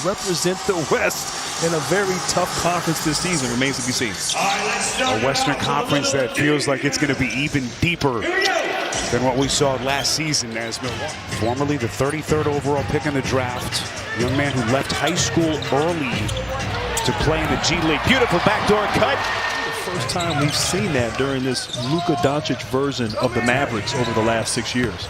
represent the West in a very tough conference this season remains to be seen. A Western Conference that feels like it's going to be even deeper than what we saw last season, as Milwaukee, formerly the 33rd overall pick in the draft, young man who left high school early to play in the G League. Beautiful backdoor cut. First time we've seen that during this Luka Doncic version of the Mavericks over the last 6 years.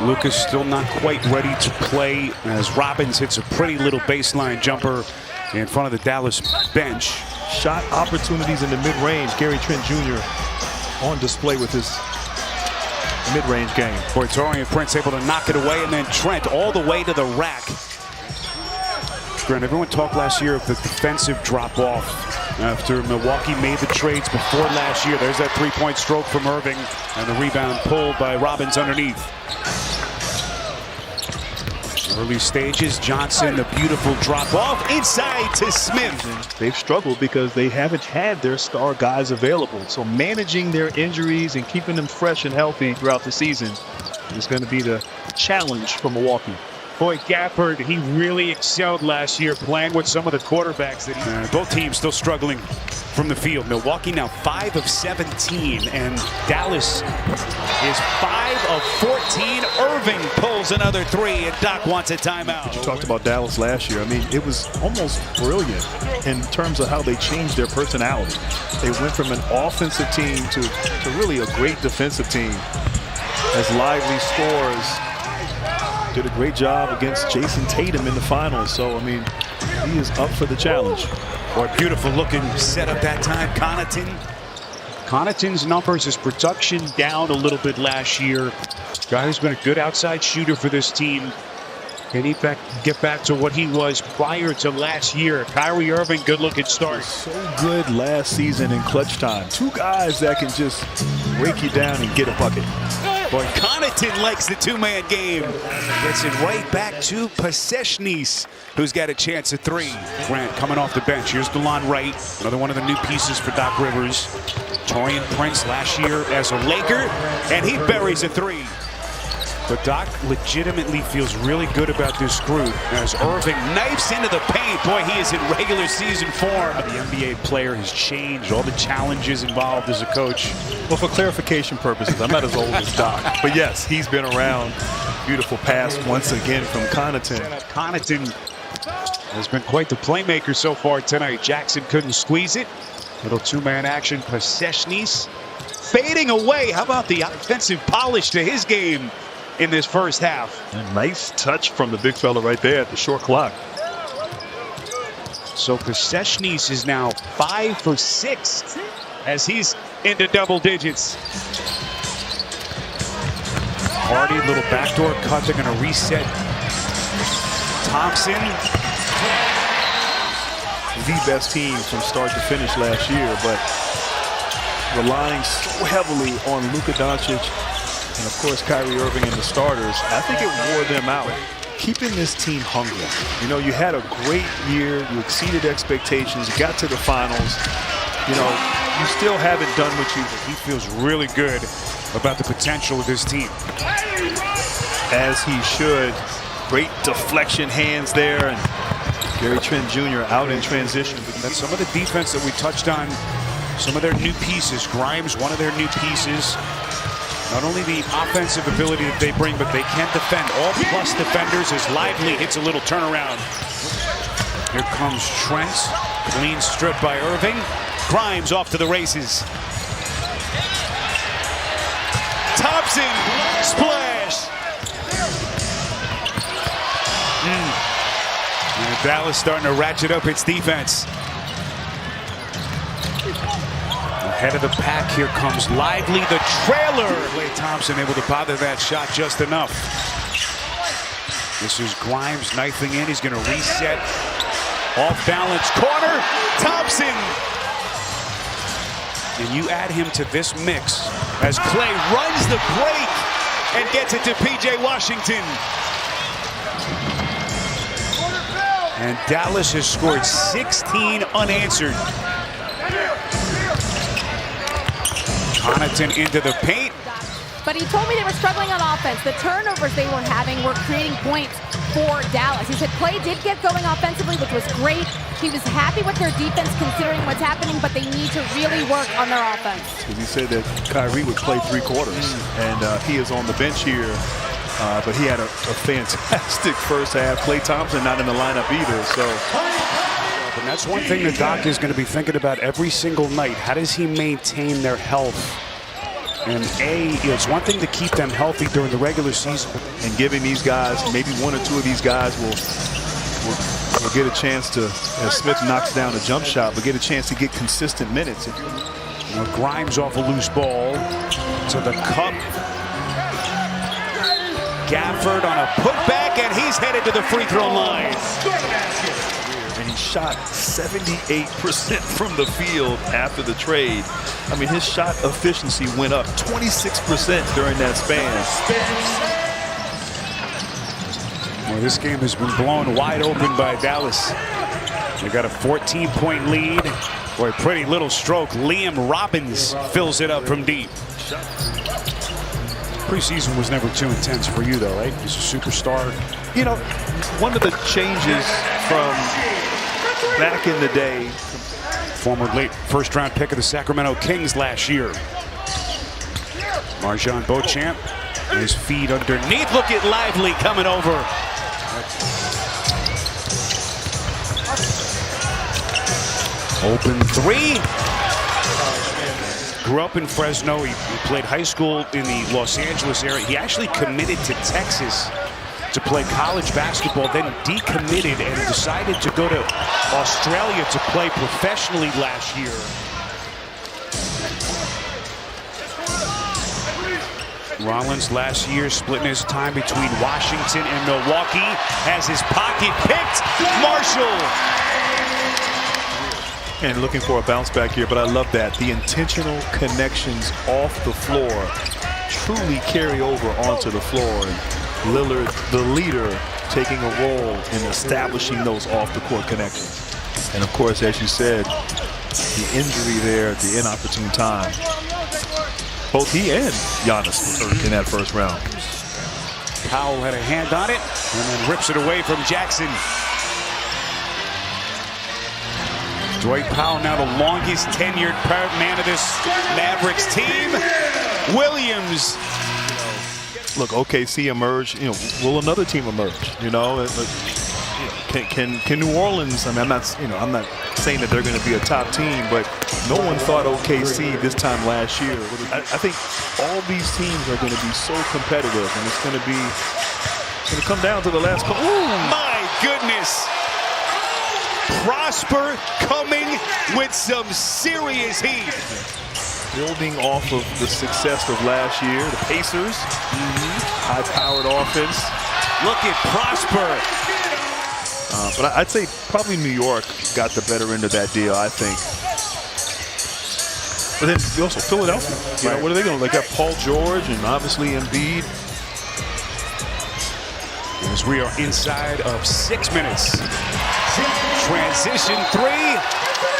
Luka's still not quite ready to play as Robbins hits a pretty little baseline jumper in front of the Dallas bench. Shot opportunities in the mid-range. Gary Trent Jr. on display with his mid-range game. Boy, Taurean Prince able to knock it away, and then Trent all the way to the rack. Grant, everyone talked last year of the defensive drop-off after Milwaukee made the trades before last year. There's that three-point stroke from Irving, and the rebound pulled by Robbins underneath. Early stages, Johnson, the beautiful drop-off inside to Smith. They've struggled because they haven't had their star guys available. So managing their injuries and keeping them fresh and healthy throughout the season is going to be the challenge for Milwaukee. Boy, Gafford, he really excelled last year playing with some of the quarterbacks that both teams still struggling from the field. Milwaukee now 5 of 17, and Dallas is 5 of 14. Irving pulls another 3, and Doc wants a timeout. You talked about Dallas last year. I mean, it was almost brilliant in terms of how they changed their personality. They went from an offensive team to really a great defensive team. As Lively scores, did a great job against Jason Tatum in the finals. So, I mean, he is up for the challenge. Boy, beautiful looking setup that time. Connaughton's numbers, his production down a little bit last year. Guy who's been a good outside shooter for this team. Can he get back to what he was prior to last year? Kyrie Irving, good looking start. So good last season in clutch time. Two guys that can just break you down and get a bucket. Boy, Connaughton likes the two-man game. Gets it right back to Pasechnis, who's got a chance at 3. Grant coming off the bench. Here's DeLon Wright, another one of the new pieces for Doc Rivers. Taurean Prince last year as a Laker, and he buries a 3. But Doc legitimately feels really good about this group as Irving knifes into the paint. Boy, he is in regular season form. The NBA player has changed, all the challenges involved as a coach. Well, for clarification purposes, I'm not as old as Doc. But yes, he's been around. Beautiful pass once again from Connaughton. Connaughton has been quite the playmaker so far tonight. Jackson couldn't squeeze it. Little two-man action. Pasechnis fading away. How about the offensive polish to his game in this first half? A nice touch from the big fella right there at the short clock. So Pasechnis is now 5 for 6 as he's into double digits. Hardy, little backdoor cut. They're going to reset. Thompson. The best team from start to finish last year, but relying so heavily on Luka Doncic and of course Kyrie Irving and the starters, I think it wore them out. Keeping this team hungry. You know, you had a great year, you exceeded expectations, you got to the finals. You know, you still haven't done what you. He feels really good about the potential of this team. As he should. Great deflection hands there, and Gary Trent Jr. out in transition. That's some of the defense that we touched on. Some of their new pieces. Grimes, one of their new pieces. Not only the offensive ability that they bring, but they can defend. All plus defenders as Lively hits a little turnaround. Here comes Trent. Clean strip by Irving. Grimes off to the races. Thompson, splash. And Dallas starting to ratchet up its defense. Ahead of the pack, here comes Lively, the trailer. Klay Thompson able to bother that shot just enough. This is Grimes knifing in. He's going to reset. Off balance corner. Thompson. And you add him to this mix as Klay runs the break and gets it to P.J. Washington. And Dallas has scored 16 unanswered. Connaughton into the paint. But he told me they were struggling on offense. The turnovers they were having were creating points. for Dallas. He said play did get going offensively, which was great. He was happy with their defense considering what's happening, but they need to really work on their offense. He said that Kyrie would play 3 quarters, and he is on the bench here, but he had a fantastic first half. Klay Thompson not in the lineup either, so. And that's one thing that Doc is going to be thinking about every single night. How does he maintain their health? And it's one thing to keep them healthy during the regular season. And giving these guys, maybe 1 or 2 of these guys will get a chance to, as Smith knocks down a jump shot, but get a chance to get consistent minutes. Grimes off a loose ball to the cup. Gafford on a putback, and he's headed to the free throw line. And he shot 78% from the field after the trade. I mean, his shot efficiency went up 26% during that span. Well, this game has been blown wide open by Dallas. They got a 14-point lead for a pretty little stroke. Liam Robbins fills it up from deep. Preseason was never too intense for you, though, right? He's a superstar. You know, one of the changes from back in the day, former late first-round pick of the Sacramento Kings last year. Marjon Beauchamp, his feet underneath. Look at Lively coming over. Open 3. Grew up in Fresno. He played high school in the Los Angeles area. He actually committed to Texas to play college basketball, then decommitted and decided to go to Australia to play professionally last year. Rollins last year splitting his time between Washington and Milwaukee, has his pocket picked. Marshall. And looking for a bounce back here, but I love that. The intentional connections off the floor truly carry over onto the floor. And Lillard, the leader, taking a role in establishing those off-the-court connections. And, of course, as you said, the injury there at the inopportune time. Both he and Giannis were hurt in that first round. Powell had a hand on it and then rips it away from Jackson. Dwight Powell now the longest tenured man of this Mavericks team. Williams. Look, OKC emerged. You know, will another team emerge? You know, can New Orleans? I mean, I'm not saying that they're going to be a top team, but no one thought OKC this time last year. I think all these teams are going to be so competitive, and it's going to come down to the last couple. Ooh, my goodness! Prosper coming with some serious heat. Building off of the success of last year, the Pacers, high-powered offense. Look at Prosper. But I'd say probably New York got the better end of that deal, I think. But then also Philadelphia. You know, what are they going to? They got Paul George and obviously Embiid. As we are inside of 6 minutes. Transition 3.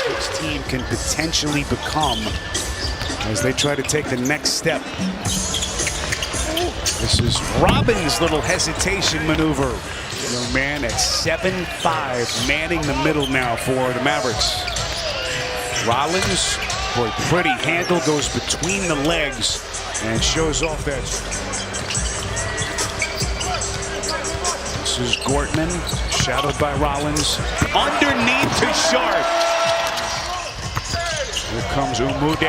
This team can potentially become as they try to take the next step. This is Robbins' little hesitation maneuver. Young man at 7'5", manning the middle now for the Mavericks. Rollins, boy, pretty handle, goes between the legs and shows off that. This is Gortman, shadowed by Rollins. Underneath to Sharp. Here comes Umude,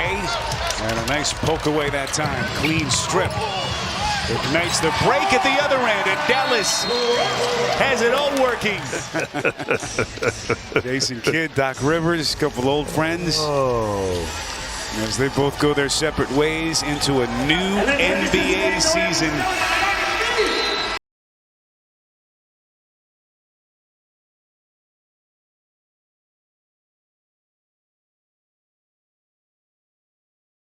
and a nice poke away that time. Clean strip. Ignites the break at the other end, and Dallas has it all working. Jason Kidd, Doc Rivers, a couple old friends. As they both go their separate ways into a new NBA season.